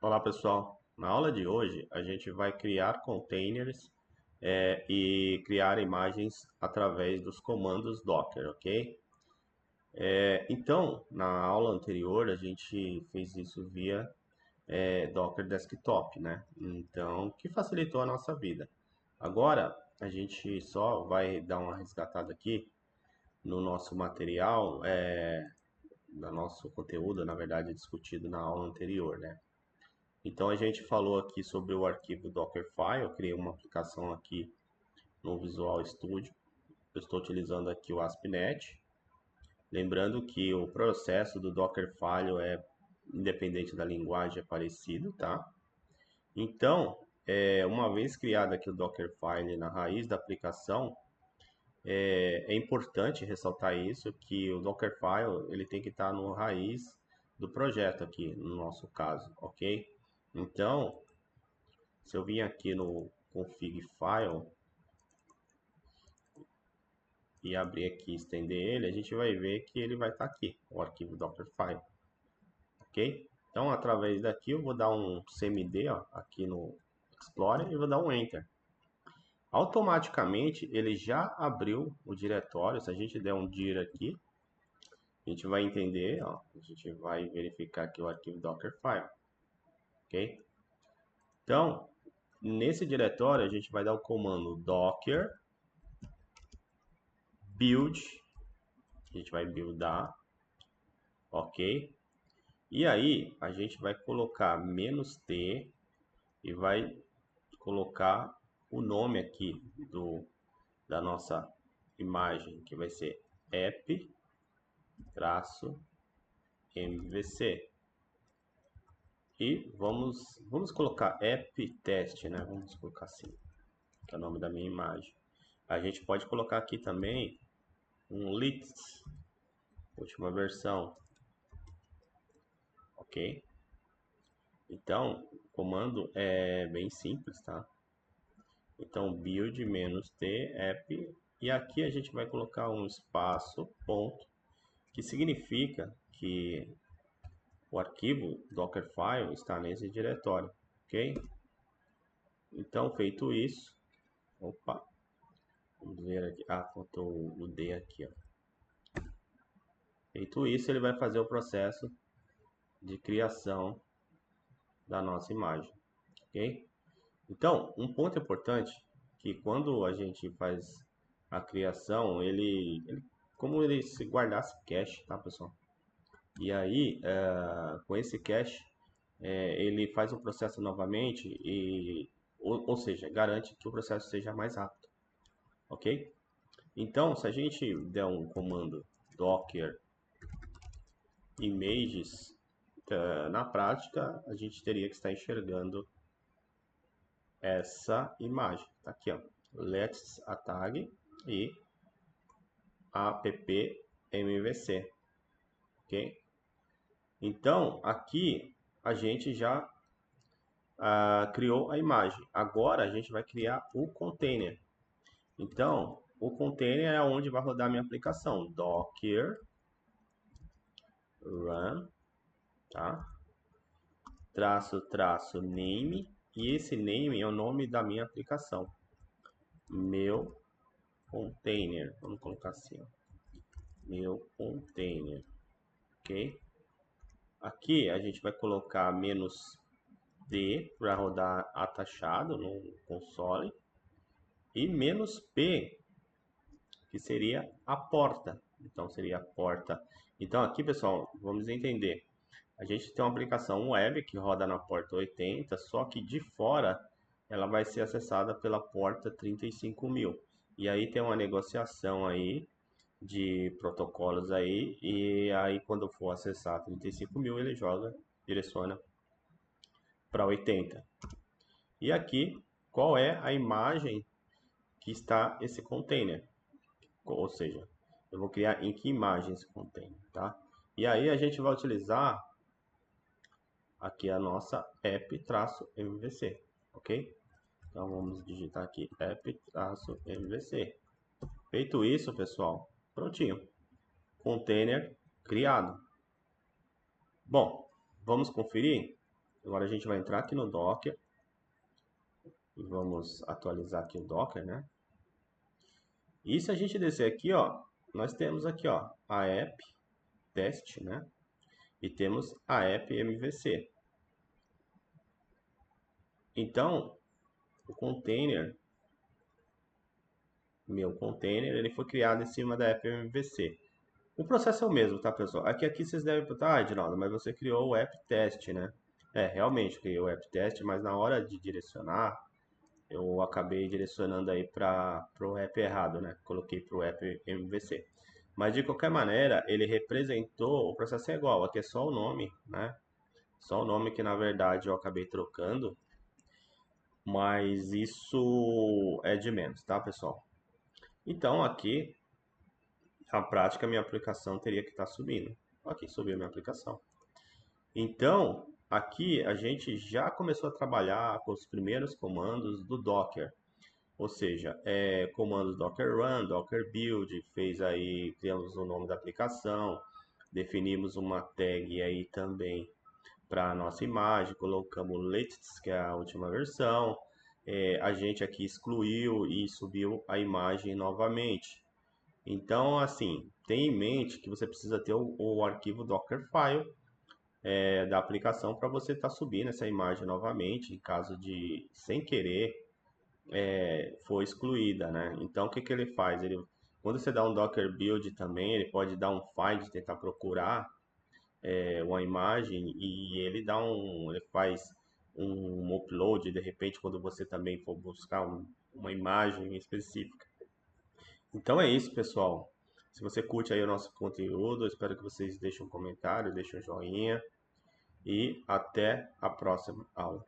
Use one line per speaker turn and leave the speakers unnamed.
Olá pessoal, na aula de hoje a gente vai criar containers e criar imagens através dos comandos Docker, ok? Então, na aula anterior a gente fez isso via Docker Desktop, né? Então, que facilitou a nossa vida. Agora a gente só vai dar uma resgatada aqui no nosso material, no nosso conteúdo, na verdade, discutido na aula anterior, né? Então a gente falou aqui sobre o arquivo Dockerfile, eu criei uma aplicação aqui no Visual Studio. Eu estou utilizando aqui o ASP.NET. Lembrando que o processo do Dockerfile independente da linguagem, é parecido, tá? Então, uma vez criado aqui o Dockerfile na raiz da aplicação, é importante ressaltar isso, que o Dockerfile ele tem que estar no raiz do projeto aqui, no nosso caso, ok? Então, se eu vim aqui no config file e abrir aqui e estender ele, a gente vai ver que ele vai estar aqui, o arquivo Dockerfile, ok? Então, através daqui eu vou dar um cmd ó, aqui no Explorer e vou dar um Enter. Automaticamente ele já abriu o diretório. Se a gente der um dir aqui, a gente vai entender, ó, a gente vai verificar aqui o arquivo Dockerfile, ok? Então, nesse diretório a gente vai dar o comando docker build, a gente vai buildar, ok? E aí a gente vai colocar "-t" e vai colocar o nome aqui da nossa imagem, que vai ser app-mvc. E vamos colocar app teste, né? Vamos colocar assim, que é o nome da minha imagem. A gente pode colocar aqui também um list, última versão, ok? Então, o comando é bem simples, tá? Então, build "-t app", e aqui a gente vai colocar um espaço, ponto, que significa que o arquivo Dockerfile está nesse diretório, ok? Então, feito isso, opa, vamos ver aqui, faltou o D aqui, ó. Feito isso, ele vai fazer o processo de criação da nossa imagem, ok? Então, um ponto importante que quando a gente faz a criação, como ele se guardasse cache, tá, pessoal? E aí, com esse cache, ele faz o processo novamente ou seja, garante que o processo seja mais rápido, ok? Então, se a gente der um comando docker images, na prática, a gente teria que estar enxergando essa imagem. Tá aqui, ó. Let's a tag e app-mvc, ok? Então, aqui a gente já criou a imagem. Agora a gente vai criar o container. Então, o container é onde vai rodar a minha aplicação. Docker run, tá? Traço name, e esse name é o nome da minha aplicação. Meu container, vamos colocar assim, ó. Meu container, ok? Aqui a gente vai colocar "-d" para rodar atachado no console e "-p", que seria a porta. Então seria a porta. Então aqui, pessoal, vamos entender. A gente tem uma aplicação web que roda na porta 80, só que de fora ela vai ser acessada pela porta 35.000. E aí tem uma negociação aí de protocolos aí, e aí quando for acessar 35.000 ele direciona para 80. E aqui, qual é a imagem que está esse container? Ou seja, eu vou criar em que imagem esse container, tá? E aí a gente vai utilizar aqui a nossa app-mvc, ok? Então vamos digitar aqui app-mvc. Feito isso, pessoal, prontinho. Container criado. Bom, vamos conferir? Agora a gente vai entrar aqui no Docker e vamos atualizar aqui o Docker, né? E se a gente descer aqui, ó, nós temos aqui, ó, a app test, né? E temos a app MVC. Então, o container, meu container, ele foi criado em cima da app MVC. O processo é o mesmo, tá, pessoal? Aqui vocês devem perguntar, Edinaldo, mas você criou o app test, né? É, realmente criei o app test, mas na hora de direcionar, eu acabei direcionando aí para o app errado, né? Coloquei para o app MVC. Mas de qualquer maneira, ele representou, o processo é igual, aqui é só o nome, né? Só o nome que na verdade eu acabei trocando, mas isso é de menos, tá, pessoal? Então aqui, na prática, minha aplicação teria que estar subindo. Aqui subiu minha aplicação. Então, aqui a gente já começou a trabalhar com os primeiros comandos do Docker. Ou seja, comandos Docker Run, Docker Build, fez aí, criamos o nome da aplicação, definimos uma tag aí também para a nossa imagem, colocamos latest, que é a última versão, a gente aqui excluiu e subiu a imagem novamente. Então, assim, tenha em mente que você precisa ter o arquivo Dockerfile da aplicação para você estar subindo essa imagem novamente, em caso de, sem querer, for excluída, né? Então, o que que ele faz? Quando você dá um Docker Build também, ele pode dar um find, tentar procurar uma imagem e ele faz um upload, de repente, quando você também for buscar uma imagem específica. Então é isso, pessoal. Se você curte aí o nosso conteúdo, eu espero que vocês deixem um comentário, deixem um joinha e até a próxima aula.